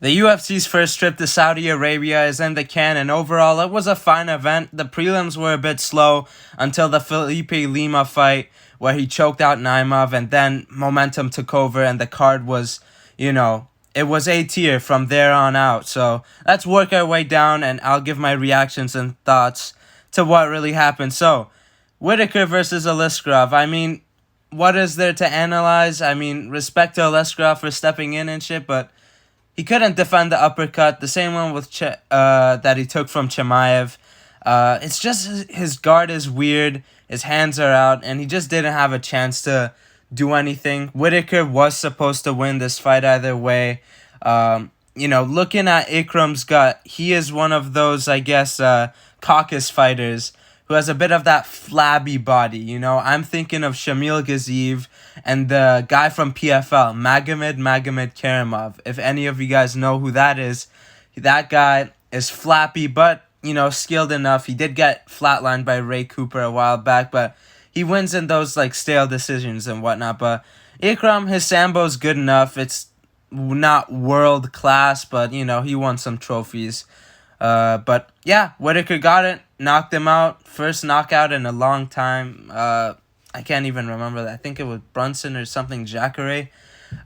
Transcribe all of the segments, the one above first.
The UFC's first trip to Saudi Arabia is in the can, and overall, it was a fine event. The prelims were a bit slow until the Felipe Lima fight, where he choked out Naimov, and then momentum took over, and the card was, it was A tier from there on out. So let's work our way down, and I'll give my reactions and thoughts to what really happened. So, Whittaker versus Aliskerov. I mean, what is there to analyze? I mean, respect to Aliskerov for stepping in and shit, but he couldn't defend the uppercut. The same one with that he took from Chimaev. It's just his guard is weird. His hands are out, and he just didn't have a chance to do anything. Whittaker was supposed to win this fight either way. Looking at Ikram's gut, he is one of those, I guess, caucus fighters who has a bit of that flabby body. I'm thinking of Shamil Gaziev and the guy from PFL, Magomed Karimov. If any of you guys know who that is, that guy is flappy, but, skilled enough. He did get flatlined by Ray Cooper a while back, but he wins in those, stale decisions and whatnot. But Ikram, his sambo's good enough. It's not world class, but, he won some trophies. But yeah, Whittaker got it, knocked him out. First knockout in a long time. I can't even remember that. I think it was Brunson or something. Jacare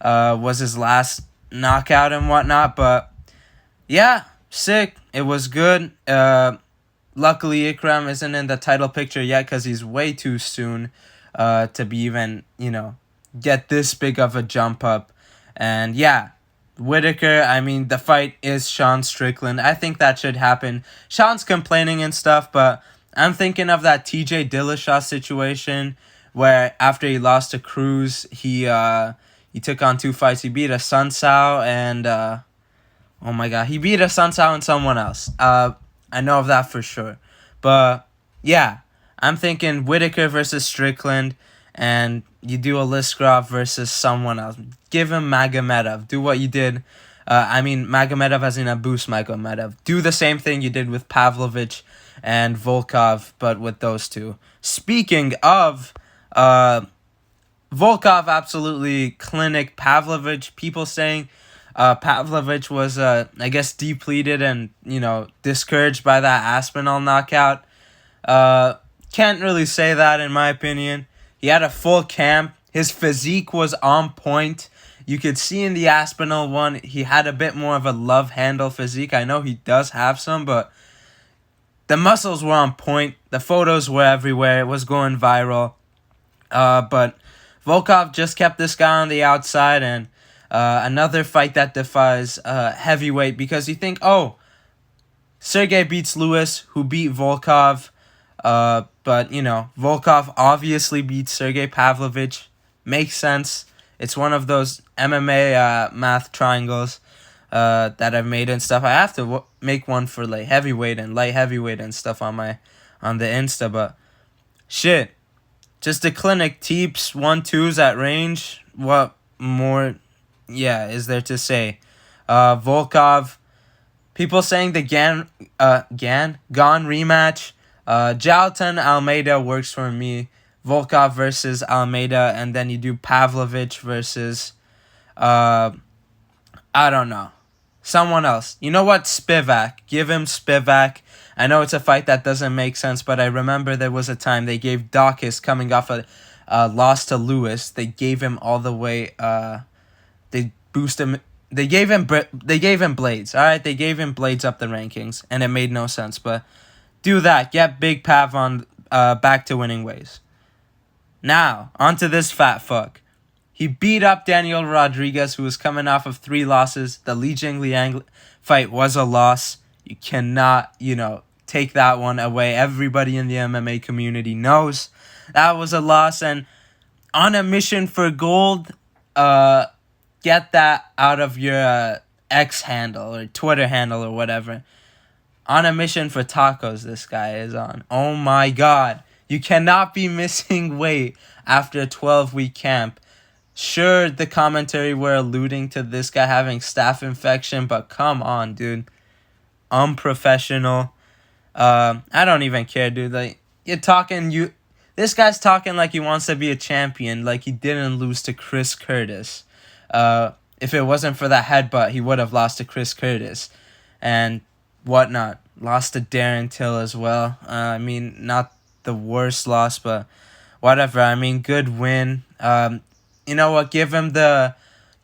was his last knockout and whatnot. But yeah, sick. It was good. Luckily, Ikram isn't in the title picture yet because he's way too soon to be even, get this big of a jump up. And yeah, Whittaker, I mean, the fight is Sean Strickland. I think that should happen. Sean's complaining and stuff, but I'm thinking of that TJ Dillashaw situation where after he lost to Cruz, he took on 2 fights. He beat a Sun Sao and, oh my god, he beat a Sun Sao and someone else. I know of that for sure. But yeah, I'm thinking Whittaker versus Strickland, and you do Aliskerov versus someone else. Give him Magomedov. Do what you did. Magomedov as in Abus Magomedov. Do the same thing you did with Pavlovic and Volkov, but with those two. Speaking of Volkov, absolutely clinic Pavlovic. People saying Pavlovic was, depleted and, discouraged by that Aspinall knockout. Can't really say that in my opinion. He had a full camp. His physique was on point. You could see in the Aspinall one, he had a bit more of a love handle physique. I know he does have some, but the muscles were on point. The photos were everywhere. It was going viral. But Volkov just kept this guy on the outside, and another fight that defies heavyweight, because you think, Sergey beats Lewis, who beat Volkov. But, Volkov obviously beats Sergey Pavlovich. Makes sense. It's one of those MMA math triangles that I've made and stuff. I have to make one for heavyweight and light heavyweight and stuff on the Insta. But shit, just a clinic. Teeps 1-2s at range. What more? Yeah, is there to say? Volkov. People saying the Gone rematch. Jalton Almeida works for me. Volkov versus Almeida, and then you do Pavlovich versus, I don't know, someone else. You know what? Spivak. Give him Spivak. I know it's a fight that doesn't make sense, but I remember there was a time they gave Dawkins, coming off a loss to Lewis, they gave him all the way, they boost him. They gave him blades. All right, they gave him blades up the rankings, and it made no sense, but do that. Get Big Pav on back to winning ways. Now, onto this fat fuck. He beat up Daniel Rodriguez, who was coming off of 3 losses. The Li Jingliang fight was a loss. You cannot, take that one away. Everybody in the MMA community knows that was a loss. And on a mission for gold, get that out of your X handle or Twitter handle or whatever. On a mission for tacos, this guy is on. Oh my god. You cannot be missing weight after a 12-week camp. Sure, the commentary were alluding to this guy having staph infection, but come on, dude. Unprofessional. I don't even care, dude. This guy's talking like he wants to be a champion, like he didn't lose to Chris Curtis. if it wasn't for that headbutt, he would have lost to Chris Curtis and whatnot. Lost to Darren Till as well. I mean, not the worst loss, but whatever. I mean, good win. You know what? Give him the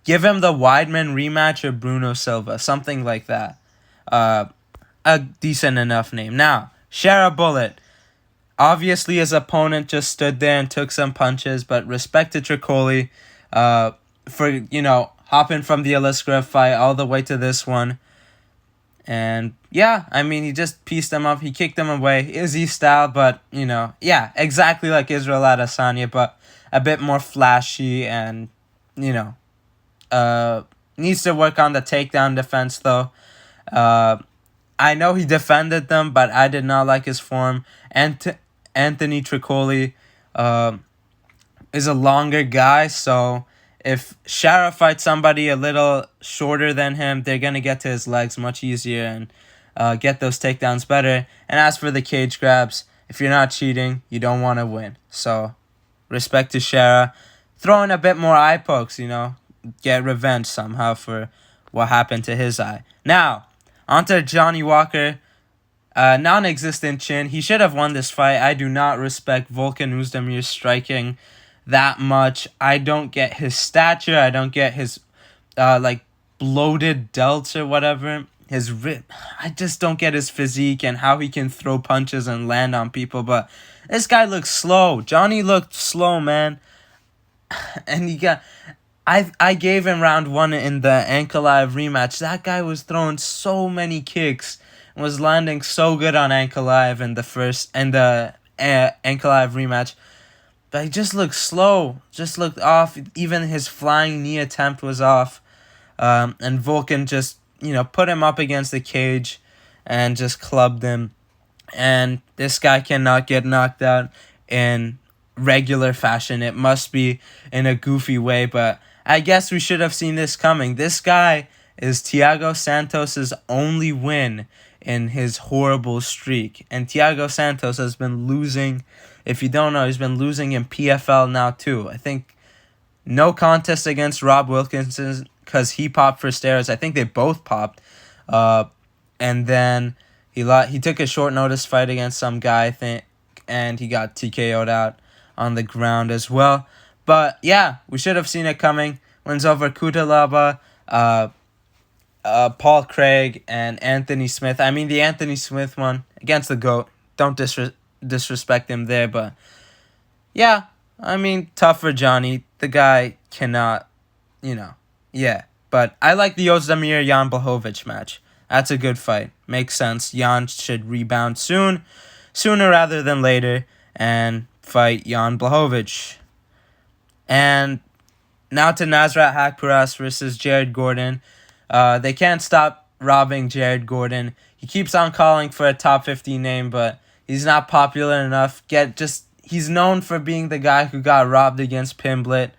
Weidman rematch or Bruno Silva, something like that. A decent enough name. Now, Shar Bullet. Obviously, his opponent just stood there and took some punches, but respect to Troli for, you know, hopping from the Aliskra fight all the way to this one. And, yeah, I mean, he just pieced him up. He kicked him away. Izzy style, but, you know, yeah, exactly like Israel Adesanya, but a bit more flashy and, you know, needs to work on the takedown defense, though. I know he defended them, but I did not like his form. Anthony Tricoli is a longer guy, so if Shara fights somebody a little shorter than him, they're going to get to his legs much easier and get those takedowns better. And as for the cage grabs, if you're not cheating, you don't want to win. So, respect to Shara. Throw in a bit more eye pokes, you know, get revenge somehow for what happened to his eye. Now, onto Johnny Walker. Non-existent chin. He should have won this fight. I do not respect Volkan Uzdemir's striking that much. I don't get his stature. I don't get his like bloated delts or whatever. His I just don't get his physique and how he can throw punches and land on people. But this guy looks slow. Johnny looked slow, man. And he got... I gave him round 1 in the Ankalaev rematch. That guy was throwing so many kicks and was landing so good on Ankalaev in the Ankalaev rematch. But he just looked slow, just looked off. Even his flying knee attempt was off. And Volkan just, you know, put him up against the cage and just clubbed him. And this guy cannot get knocked out in regular fashion. It must be in a goofy way, but I guess we should have seen this coming. This guy is Thiago Santos' only win in his horrible streak. And Thiago Santos has been losing. If you don't know, he's been losing in PFL now too. I think no contest against Rob Wilkinson because he popped for steroids. I think they both popped. And then he took a short notice fight against some guy, I think, and he got TKO'd out on the ground as well. But yeah, we should have seen it coming. Wins over Kutalaba, Paul Craig, and Anthony Smith. I mean, the Anthony Smith one against the GOAT. Don't disrespect him there, but yeah, I mean, tough for Johnny. The guy cannot, you know, yeah. But I like the Ozdemir Jan Blachowicz match. That's a good fight. Makes sense. Jan should rebound sooner rather than later, and fight Jan Blachowicz. And now to Nasrat Haqparast versus Jared Gordon. They can't stop robbing Jared Gordon. He keeps on calling for a top 50 name, but he's not popular enough. He's known for being the guy who got robbed against Pimblett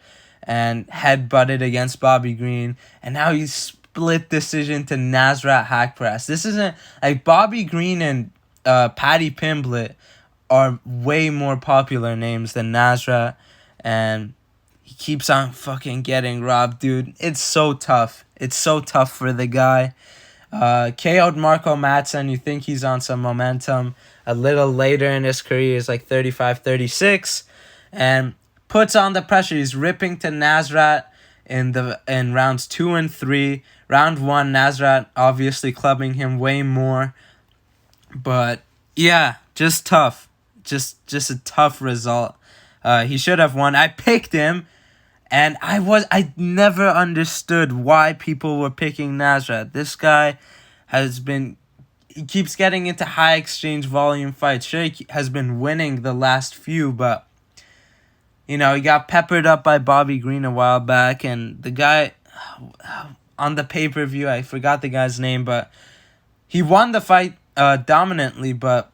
and headbutted against Bobby Green. And now he's split decision to Nasrat Haqparast. This isn't like Bobby Green and Paddy Pimblett are way more popular names than Nasrat, and he keeps on fucking getting robbed, dude. It's so tough. It's so tough for the guy. KO'd Marco Madsen. You think he's on some momentum. A little later in his career, he's like 35-36. And puts on the pressure. He's ripping to Nasrat in rounds 2 and 3. Round 1, Nasrat obviously clubbing him way more. But yeah, just tough. Just a tough result. He should have won. I picked him, and I never understood why people were picking Nasrat. This guy he keeps getting into high exchange volume fights. Sure, he has been winning the last few, but you know, he got peppered up by Bobby Green a while back, and the guy on the pay-per-view, I forgot the guy's name, but he won the fight dominantly, but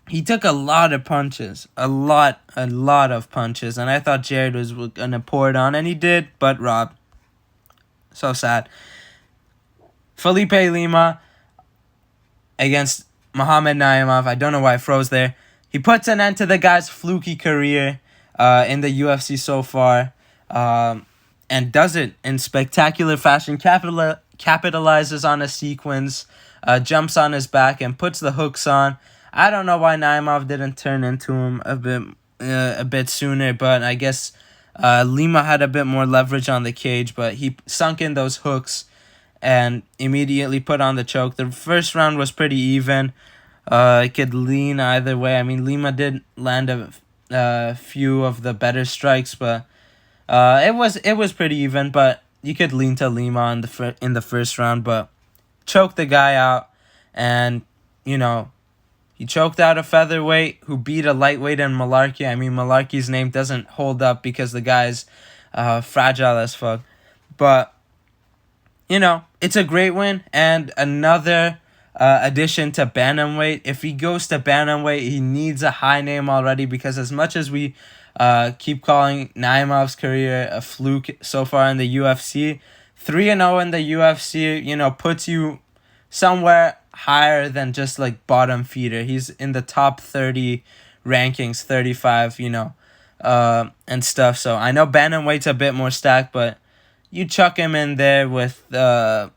he took a lot of punches. A lot of punches. And I thought Jared was going to pour it on. And he did, but robbed. So sad. Felipe Lima against Muhammad Naimov. I don't know why I froze there. He puts an end to the guy's fluky career in the UFC so far. and does it in spectacular fashion. Capitalizes on a sequence, jumps on his back and puts the hooks on. I don't know why Naimov didn't turn into him a bit sooner, but I guess Lima had a bit more leverage on the cage, but he sunk in those hooks and immediately put on the choke. The first round was pretty even. It could lean either way. I mean, Lima did land a few of the better strikes, but it was pretty even. But you could lean to Lima in the first round, but choked the guy out, and he choked out a featherweight who beat a lightweight in Malarkey. I mean, Malarkey's name doesn't hold up because the guy's fragile as fuck. But, it's a great win and another addition to bantamweight. If he goes to bantamweight, he needs a high name already, because as much as we keep calling Naimov's career a fluke so far in the UFC, 3-0 in the UFC, puts you somewhere higher than just like bottom feeder. He's in the top 30 rankings, 35, and stuff. So I know bantamweight's a bit more stacked, but you chuck him in there with, I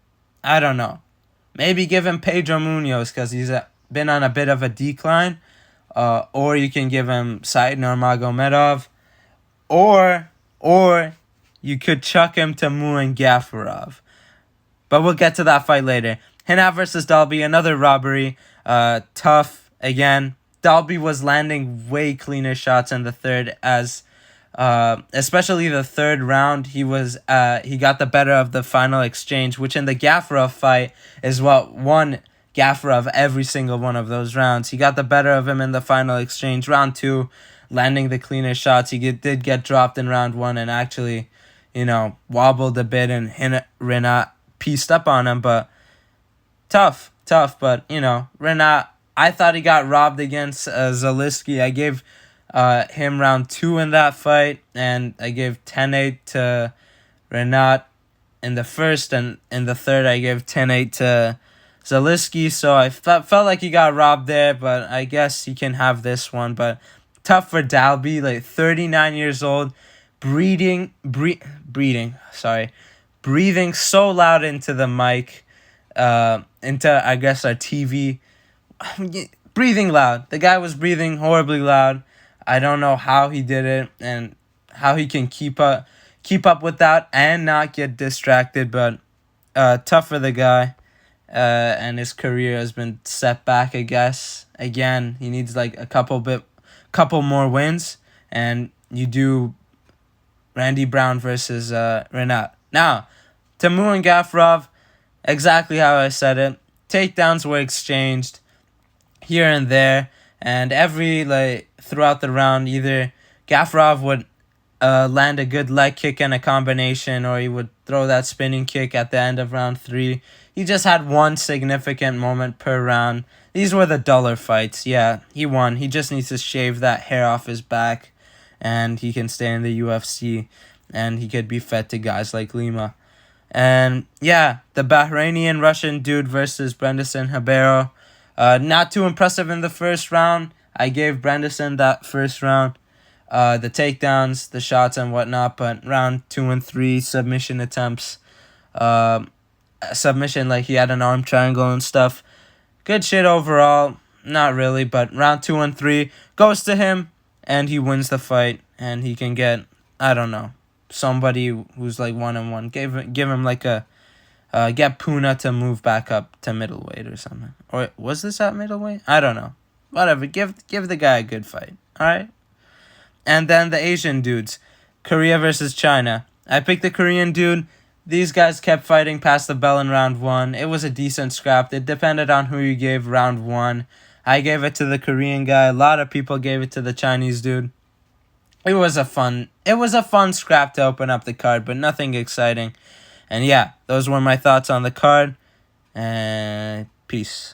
don't know, maybe give him Pedro Munoz because he's been on a bit of a decline, or you can give him Said Nurmagomedov, or you could chuck him to Muin Gafurov. But we'll get to that fight later. Hanna versus Dalby, another robbery. Tough again. Dalby was landing way cleaner shots in the third, as especially the third round. He got the better of the final exchange, which in the Gafurov fight is what won Gafurov every single one of those rounds. He got the better of him in the final exchange. Round 2, landing the cleaner shots. He did get dropped in round 1 and actually, wobbled a bit, and Renat pieced up on him, but tough, but, Renat, I thought he got robbed against Zaleski. I gave him round 2 in that fight, and I gave 10-8 to Renat in the first, and in the third I gave 10-8 to Zaleski, so I felt like he got robbed there, but I guess he can have this one. But tough for Dalby, like 39 years old, breathing so loud into the mic, into, I guess, our TV. Breathing loud. The guy was breathing horribly loud. I don't know how he did it and how he can keep up with that and not get distracted, but tough for the guy. And his career has been set back, I guess. Again, he needs like a couple more wins, and you do Randy Brown versus Renat. Now, Timur and Gafurov, exactly how I said it. Takedowns were exchanged here and there, and throughout the round, either Gafurov would land a good leg kick and a combination, or he would throw that spinning kick at the end of round 3. He just had one significant moment per round. These were the duller fights. Yeah, he won. He just needs to shave that hair off his back, and he can stay in the UFC, and he could be fed to guys like Lima. And yeah, the Bahrainian Russian dude versus Brenderson Habero. Not too impressive in the first round. I gave Brenderson that first round, the takedowns, the shots and whatnot, but round 2 and 3 submission attempts, submission like he had an arm triangle and stuff. Good shit overall. Not really, but round 2 and 3 goes to him, and he wins the fight, and he can get, I don't know, somebody who's like 1-1. Give him like a get Puna to move back up to middleweight or something. Or was this at middleweight? I don't know. Whatever. Give the guy a good fight. All right. And then the Asian dudes, Korea versus China. I picked the Korean dude. These guys kept fighting past the bell in round 1. It was a decent scrap. It depended on who you gave round 1. I gave it to the Korean guy. A lot of people gave it to the Chinese dude. It was a fun scrap to open up the card, but nothing exciting. And yeah, those were my thoughts on the card. And peace.